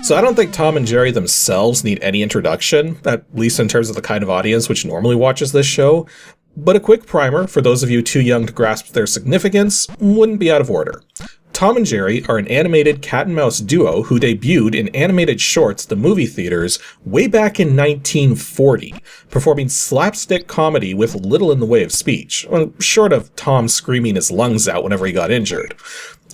So I don't think Tom and Jerry themselves need any introduction, at least in terms of the kind of audience which normally watches this show, but a quick primer for those of you too young to grasp their significance wouldn't be out of order. Tom and Jerry are an animated cat and mouse duo who debuted in animated shorts at the movie theaters way back in 1940, performing slapstick comedy with little in the way of speech, short of Tom screaming his lungs out whenever he got injured.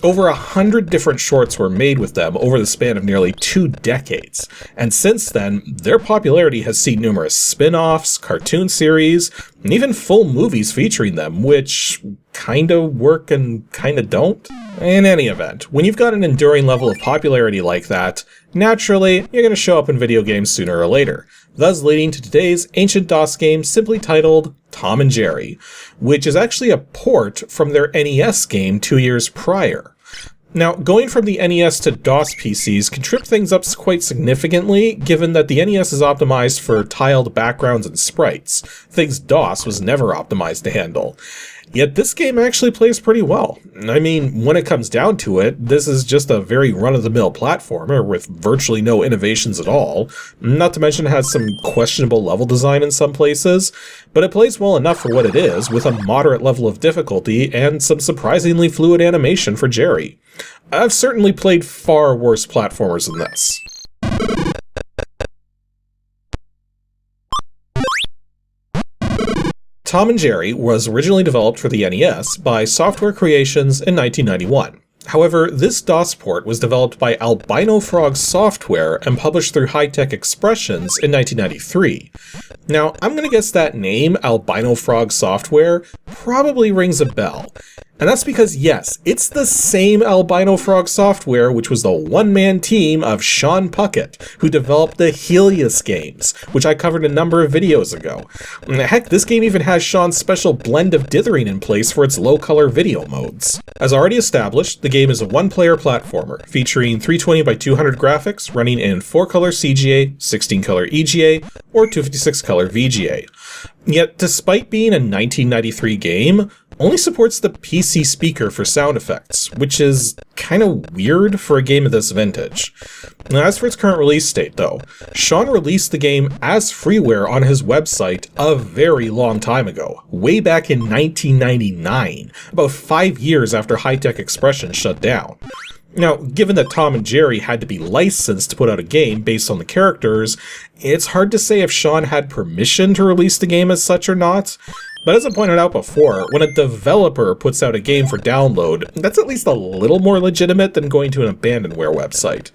Over 100 different shorts were made with them over the span of nearly 2 decades, and since then, their popularity has seen numerous spin-offs, cartoon series, and even full movies featuring them, which kinda work and kinda don't. In any event, when you've got an enduring level of popularity like that, naturally, you're going to show up in video games sooner or later, thus leading to today's ancient DOS game simply titled Tom and Jerry, which is actually a port from their NES game 2 years prior. Now, going from the NES to DOS PCs can trip things up quite significantly, given that the NES is optimized for tiled backgrounds and sprites, things DOS was never optimized to handle. Yet this game actually plays pretty well. I mean, when it comes down to it, this is just a very run-of-the-mill platformer with virtually no innovations at all, not to mention it has some questionable level design in some places, but it plays well enough for what it is, with a moderate level of difficulty and some surprisingly fluid animation for Jerry. I've certainly played far worse platformers than this. Tom and Jerry was originally developed for the NES by Software Creations in 1991. However, this DOS port was developed by Albino Frog Software and published through High-Tech Expressions in 1993. Now, I'm gonna guess that name, Albino Frog Software, probably rings a bell. And that's because, yes, it's the same Albino Frog Software which was the one-man team of Sean Puckett, who developed the Helios games, which I covered a number of videos ago. Heck, this game even has Sean's special blend of dithering in place for its low-color video modes. As already established, the game is a one-player platformer, featuring 320 by 200 graphics, running in 4-color CGA, 16-color EGA, or 256-color VGA. Yet, despite being a 1993 game, only supports the PC speaker for sound effects, which is kinda weird for a game of this vintage. Now, as for its current release date though, Sean released the game as freeware on his website a very long time ago, way back in 1999, about 5 years after High-Tech Expressions shut down. Now, given that Tom and Jerry had to be licensed to put out a game based on the characters, it's hard to say if Sean had permission to release the game as such or not. But as I pointed out before, when a developer puts out a game for download, that's at least a little more legitimate than going to an abandonware website.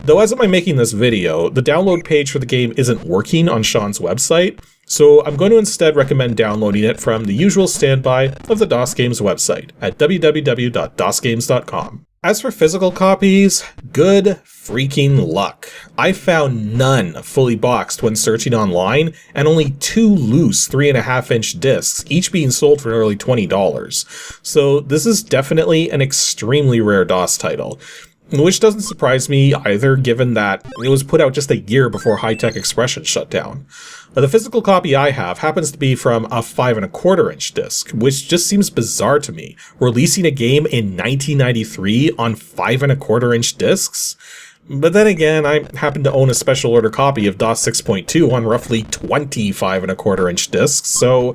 Though as of my making this video, the download page for the game isn't working on Sean's website, so I'm going to instead recommend downloading it from the usual standby of the DOS Games website at www.dosgames.com. As for physical copies, good freaking luck. I found none fully boxed when searching online, and only 2 loose 3.5-inch discs, each being sold for nearly $20. So this is definitely an extremely rare DOS title. Which doesn't surprise me either, given that it was put out just a year before High-Tech Expressions shut down. The physical copy I have happens to be from a 5.25-inch disc, which just seems bizarre to me. Releasing a game in 1993 on 5.25-inch discs? But then again, I happen to own a special order copy of DOS 6.2 on roughly 20 5.25-inch discs, so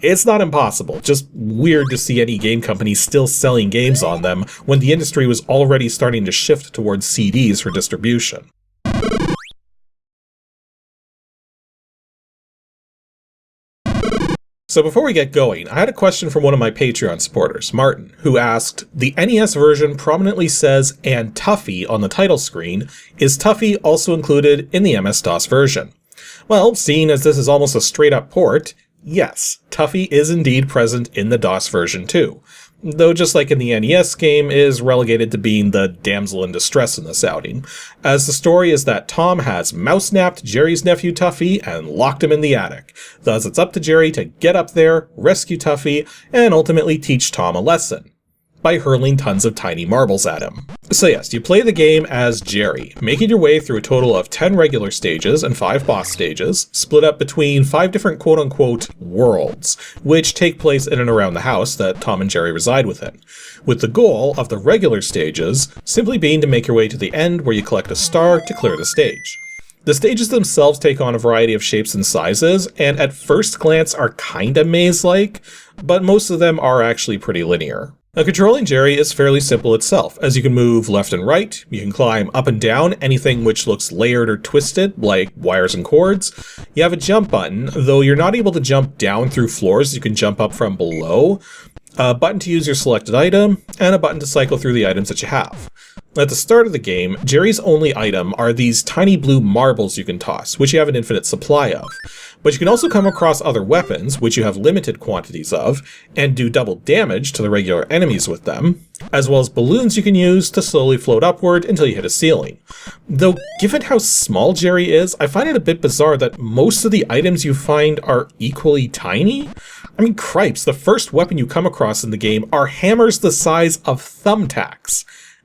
it's not impossible, just weird to see any game company still selling games on them when the industry was already starting to shift towards CDs for distribution. So before we get going, I had a question from one of my Patreon supporters, Martin, who asked, the NES version prominently says "and Tuffy" on the title screen. Is Tuffy also included in the MS-DOS version? Well, seeing as this is almost a straight-up port, yes, Tuffy is indeed present in the DOS version too. Though just like in the NES game, is relegated to being the damsel in distress in this outing, as the story is that Tom has mouse-napped Jerry's nephew Tuffy and locked him in the attic. Thus it's up to Jerry to get up there, rescue Tuffy, and ultimately teach Tom a lesson. by hurling tons of tiny marbles at him. So yes, you play the game as Jerry, making your way through a total of 10 regular stages and 5 boss stages, split up between 5 different quote-unquote worlds, which take place in and around the house that Tom and Jerry reside within, with the goal of the regular stages simply being to make your way to the end where you collect a star to clear the stage. The stages themselves take on a variety of shapes and sizes, and at first glance are kinda maze-like, but most of them are actually pretty linear. Now, controlling Jerry is fairly simple itself, as you can move left and right, you can climb up and down anything which looks layered or twisted, like wires and cords. You have a jump button, though you're not able to jump down through floors, you can jump up from below, a button to use your selected item, and a button to cycle through the items that you have. At the start of the game, Jerry's only item are these tiny blue marbles you can toss, which you have an infinite supply of. But you can also come across other weapons, which you have limited quantities of, and do double damage to the regular enemies with them, as well as balloons you can use to slowly float upward until you hit a ceiling. Though, given how small Jerry is, I find it a bit bizarre that most of the items you find are equally tiny. I mean, cripes, the first weapon you come across in the game are hammers the size of thumbtacks.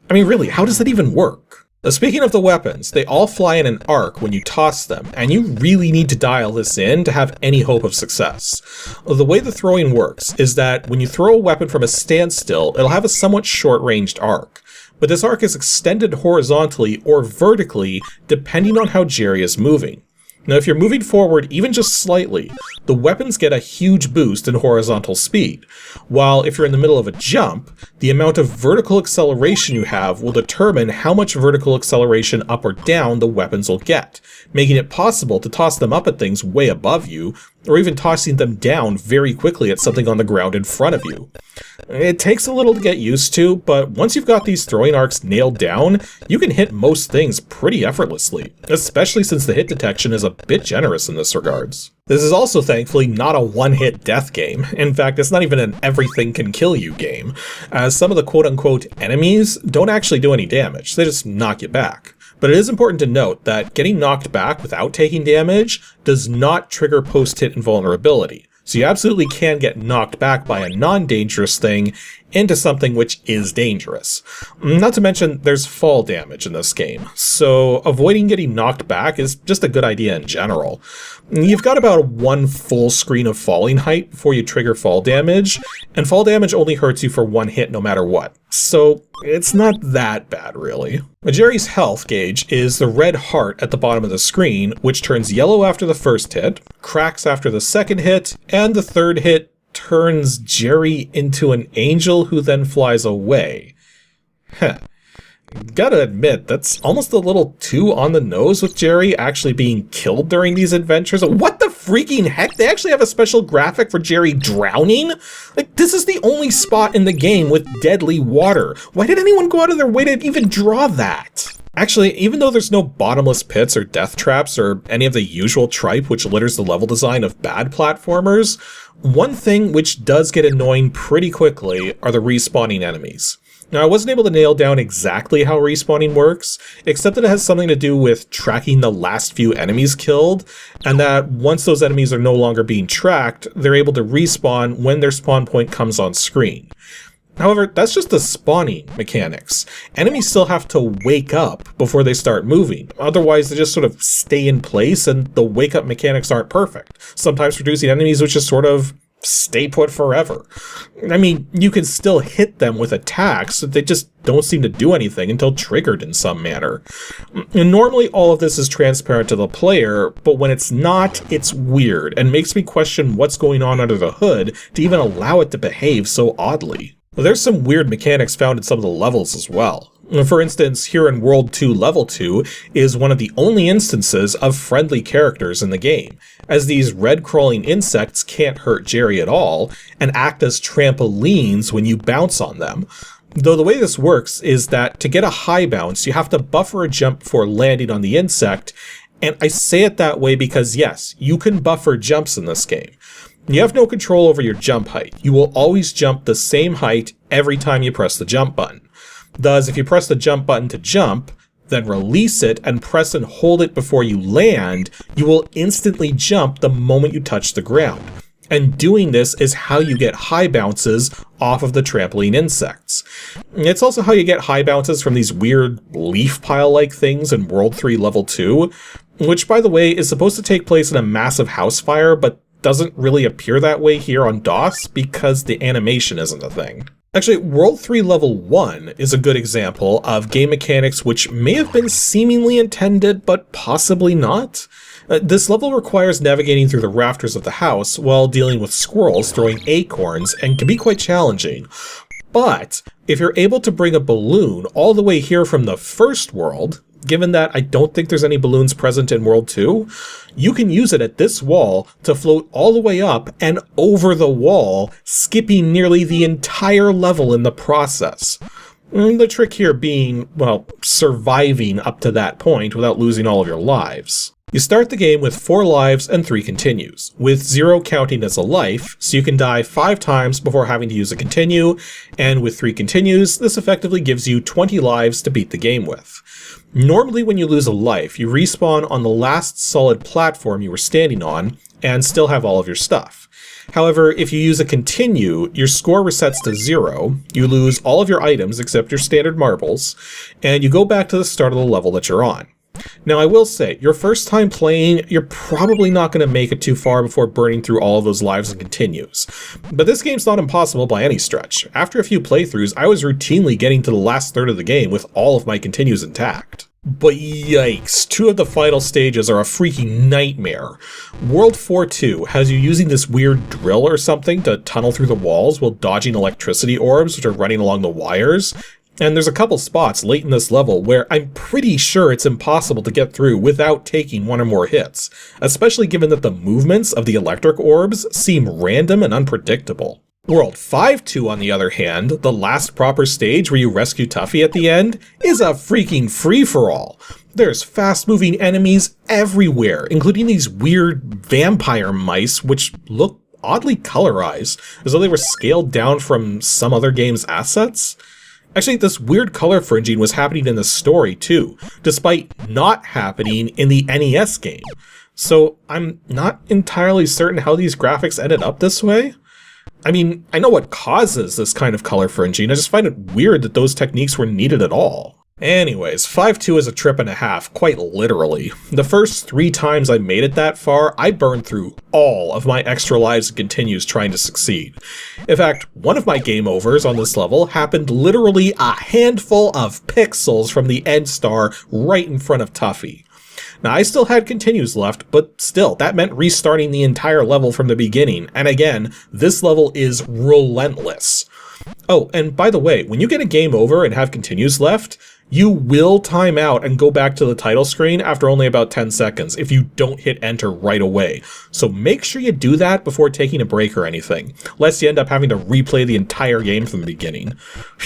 I mean, really, how does that even work? Speaking of the weapons, they all fly in an arc when you toss them, and you really need to dial this in to have any hope of success. The way the throwing works is that when you throw a weapon from a standstill, it'll have a somewhat short-ranged arc. But this arc is extended horizontally or vertically depending on how Jerry is moving. Now, if you're moving forward even just slightly, the weapons get a huge boost in horizontal speed, while if you're in the middle of a jump, the amount of vertical acceleration you have will determine how much vertical acceleration up or down the weapons will get, making it possible to toss them up at things way above you, or even tossing them down very quickly at something on the ground in front of you. It takes a little to get used to, but once you've got these throwing arcs nailed down, you can hit most things pretty effortlessly, especially since the hit detection is a bit generous in this regards. This is also thankfully not a one-hit death game. In fact, it's not even an everything can kill you game, as some of the quote-unquote enemies don't actually do any damage, they just knock you back. But it is important to note that getting knocked back without taking damage does not trigger post-hit invulnerability. So you absolutely can get knocked back by a non-dangerous thing into something which is dangerous. Not to mention, there's fall damage in this game, so avoiding getting knocked back is just a good idea in general. You've got about one full screen of falling height before you trigger fall damage, and fall damage only hurts you for one hit no matter what, so it's not that bad really. Jerry's health gauge is the red heart at the bottom of the screen, which turns yellow after the first hit, cracks after the second hit, and the third hit turns Jerry into an angel who then flies away. Heh. Gotta admit, that's almost a little too on the nose with Jerry actually being killed during these adventures. What the freaking heck? They actually have a special graphic for Jerry drowning? Like, this is the only spot in the game with deadly water. Why did anyone go out of their way to even draw that? Actually, even though there's no bottomless pits or death traps or any of the usual tripe which litters the level design of bad platformers, one thing which does get annoying pretty quickly are the respawning enemies. Now, I wasn't able to nail down exactly how respawning works, except that it has something to do with tracking the last few enemies killed, and that once those enemies are no longer being tracked, they're able to respawn when their spawn point comes on screen. However, that's just the spawning mechanics. Enemies still have to wake up before they start moving, otherwise they just sort of stay in place and the wake up mechanics aren't perfect, sometimes producing enemies which just sort of stay put forever. I mean, you can still hit them with attacks, they just don't seem to do anything until triggered in some manner. And normally all of this is transparent to the player, but when it's not, it's weird and makes me question what's going on under the hood to even allow it to behave so oddly. There's some weird mechanics found in some of the levels as well. For instance, here in World 2 Level 2 is one of the only instances of friendly characters in the game, as these red crawling insects can't hurt Jerry at all, and act as trampolines when you bounce on them. Though the way this works is that to get a high bounce, you have to buffer a jump before landing on the insect, and I say it that way because yes, you can buffer jumps in this game. You have no control over your jump height. You will always jump the same height every time you press the jump button. Thus, if you press the jump button to jump, then release it and press and hold it before you land, you will instantly jump the moment you touch the ground. and doing this is how you get high bounces off of the trampoline insects. It's also how you get high bounces from these weird leaf pile-like things in World 3 Level 2, which, by the way, is supposed to take place in a massive house fire, but doesn't really appear that way here on DOS because the animation isn't a thing. Actually, World 3 Level 1 is a good example of game mechanics which may have been seemingly intended, but possibly not. This level requires navigating through the rafters of the house while dealing with squirrels throwing acorns and can be quite challenging. But if you're able to bring a balloon all the way here from the first world, given that I don't think there's any balloons present in World 2, you can use it at this wall to float all the way up and over the wall, skipping nearly the entire level in the process. The trick here being, well, surviving up to that point without losing all of your lives. You start the game with 4 lives and 3 continues, with 0 counting as a life, so you can die 5 times before having to use a continue, and with 3 continues, this effectively gives you 20 lives to beat the game with. Normally when you lose a life, you respawn on the last solid platform you were standing on, and still have all of your stuff. However, if you use a continue, your score resets to 0, you lose all of your items except your standard marbles, and you go back to the start of the level that you're on. Now I will say, your first time playing, you're probably not going to make it too far before burning through all of those lives and continues. But this game's not impossible by any stretch. After a few playthroughs, I was routinely getting to the last third of the game with all of my continues intact. But yikes, 2 of the final stages are a freaking nightmare. World 4-2 has you using this weird drill or something to tunnel through the walls while dodging electricity orbs which are running along the wires. And there's a couple spots late in this level where I'm pretty sure it's impossible to get through without taking 1 or more hits, especially given that the movements of the electric orbs seem random and unpredictable. World 5-2, on the other hand, the last proper stage where you rescue Tuffy at the end, is a freaking free-for-all. There's fast-moving enemies everywhere, including these weird vampire mice which look oddly colorized, as though they were scaled down from some other game's assets. Actually, this weird color fringing was happening in the story too, despite not happening in the NES game. So I'm not entirely certain how these graphics ended up this way. I mean, I know what causes this kind of color fringing, I just find it weird that those techniques were needed at all. Anyways, 5-2 is a trip and a half, quite literally. The first 3 times I made it that far, I burned through all of my extra lives and continues trying to succeed. In fact, one of my game overs on this level happened literally a handful of pixels from the end star right in front of Tuffy. Now, I still had continues left, but still, that meant restarting the entire level from the beginning, and again, this level is relentless. Oh, and by the way, when you get a game over and have continues left, you will time out and go back to the title screen after only about 10 seconds if you don't hit enter right away. So make sure you do that before taking a break or anything, lest you end up having to replay the entire game from the beginning.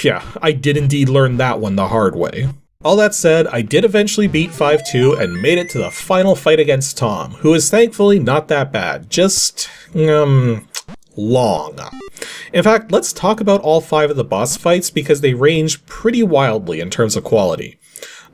Yeah, I did indeed learn that one the hard way. All that said, I did eventually beat 5-2 and made it to the final fight against Tom, who is thankfully not that bad, just, long. In fact, let's talk about all 5 of the boss fights because they range pretty wildly in terms of quality.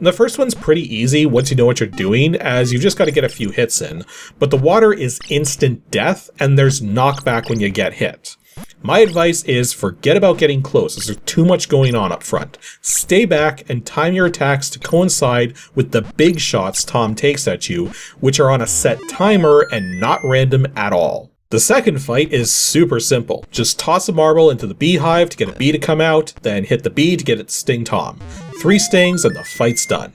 The first one's pretty easy once you know what you're doing, as you've just got to get a few hits in, but the water is instant death and there's knockback when you get hit. My advice is forget about getting close as there's too much going on up front. Stay back and time your attacks to coincide with the big shots Tom takes at you, which are on a set timer and not random at all. The second fight is super simple. Just toss a marble into the beehive to get a bee to come out, then hit the bee to get it to sting Tom. 3 stings and the fight's done.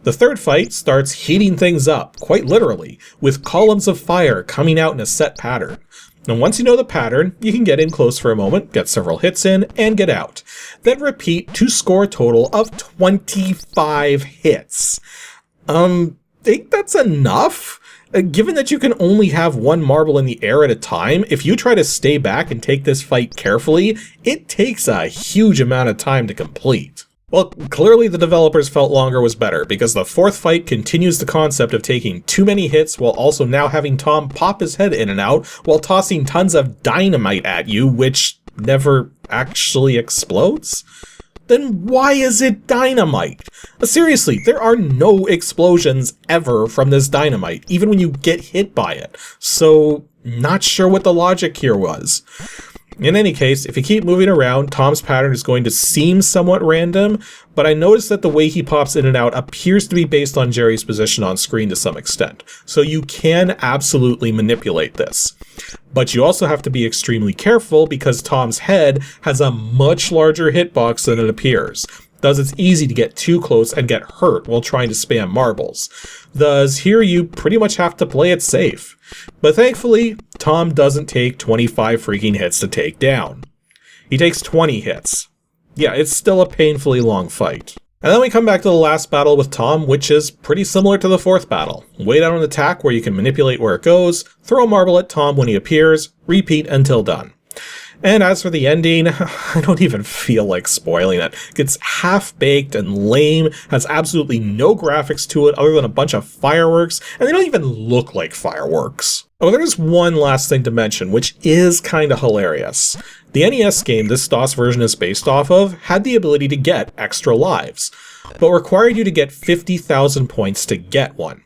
The third fight starts heating things up, quite literally, with columns of fire coming out in a set pattern. And once you know the pattern, you can get in close for a moment, get several hits in, and get out. Then repeat to score a total of 25 hits. Think that's enough? Given that you can only have 1 marble in the air at a time, if you try to stay back and take this fight carefully, it takes a huge amount of time to complete. Well, clearly the developers felt longer was better, because the 4th fight continues the concept of taking too many hits while also now having Tom pop his head in and out while tossing tons of dynamite at you, which never actually explodes? Then why is it dynamite? Seriously, there are no explosions ever from this dynamite, even when you get hit by it. So Not sure what the logic here was. In any case, if you keep moving around, Tom's pattern is going to seem somewhat random, but I noticed that the way he pops in and out appears to be based on Jerry's position on screen to some extent, so you can absolutely manipulate this. But you also have to be extremely careful because Tom's head has a much larger hitbox than it appears. Thus, it's easy to get too close and get hurt while trying to spam marbles. Thus, here you pretty much have to play it safe. But thankfully, Tom doesn't take 25 freaking hits to take down. He takes 20 hits. Yeah, it's still a painfully long fight. And then we come back to the last battle with Tom, which is pretty similar to the fourth battle. Wait out an attack where you can manipulate where it goes, throw a marble at Tom when he appears, repeat until done. And as for the ending, I don't even feel like spoiling it. It's half-baked and lame, has absolutely no graphics to it other than a bunch of fireworks, and they don't even look like fireworks. Oh, there's one last thing to mention, which is kinda hilarious. The NES game this DOS version is based off of had the ability to get extra lives, but required you to get 50,000 points to get one.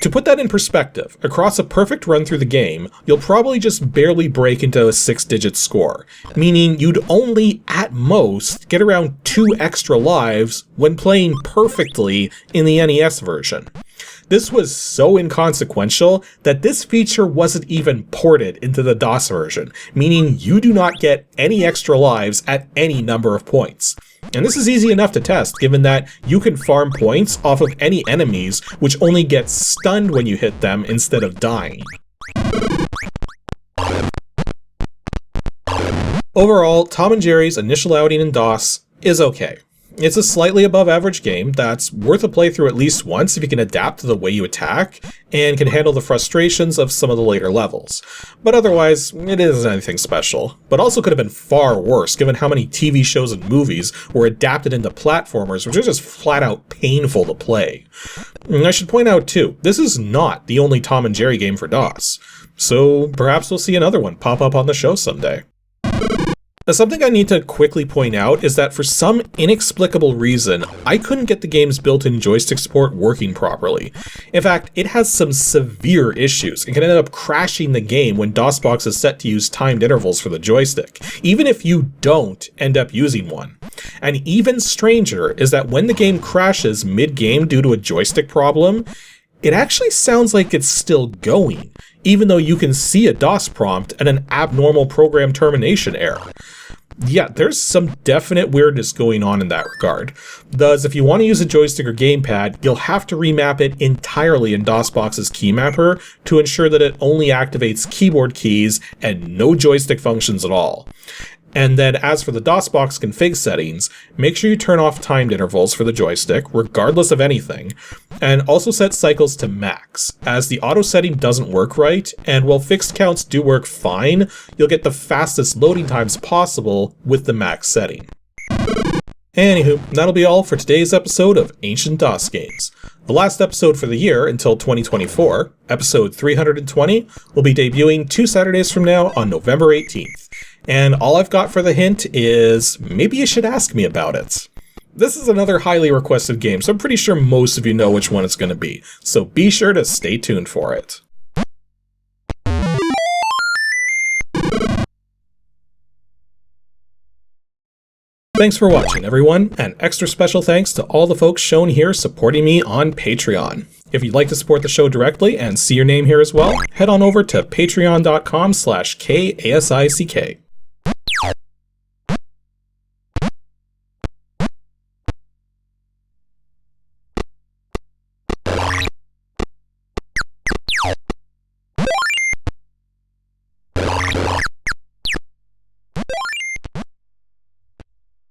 To put that in perspective, across a perfect run through the game, you'll probably just barely break into a 6-digit score, meaning you'd only, at most, get around 2 extra lives when playing perfectly in the NES version. This was so inconsequential that this feature wasn't even ported into the DOS version, meaning you do not get any extra lives at any number of points. And this is easy enough to test, given that you can farm points off of any enemies, which only get stunned when you hit them instead of dying. Overall, Tom and Jerry's initial outing in DOS is okay. It's a slightly above average game that's worth a playthrough at least once if you can adapt to the way you attack and can handle the frustrations of some of the later levels. But otherwise, it isn't anything special, but also could have been far worse given how many TV shows and movies were adapted into platformers which are just flat out painful to play. And I should point out too, this is not the only Tom and Jerry game for DOS, so perhaps we'll see another one pop up on the show someday. Now, something I need to quickly point out is that for some inexplicable reason, I couldn't get the game's built-in joystick support working properly. In fact, it has some severe issues and can end up crashing the game when DOSBox is set to use timed intervals for the joystick, even if you don't end up using one. And even stranger is that when the game crashes mid-game due to a joystick problem, it actually sounds like it's still going, even though you can see a DOS prompt and an abnormal program termination error. Yeah, there's some definite weirdness going on in that regard. Thus, if you want to use a joystick or gamepad, you'll have to remap it entirely in DOSBox's key mapper to ensure that it only activates keyboard keys and no joystick functions at all. And then as for the DOSBox config settings, make sure you turn off timed intervals for the joystick, regardless of anything, and also set cycles to max, as the auto setting doesn't work right, and while fixed counts do work fine, you'll get the fastest loading times possible with the max setting. Anywho, that'll be all for today's episode of Ancient DOS Games. The last episode for the year until 2024, episode 320, will be debuting 2 Saturdays from now on November 18th. And all I've got for the hint is, maybe you should ask me about it. This is another highly requested game, so I'm pretty sure most of you know which one it's going to be, so be sure to stay tuned for it. Thanks for watching, everyone, and extra special thanks to all the folks shown here supporting me on Patreon. If you'd like to support the show directly and see your name here as well, head on over to patreon.com/KASICK.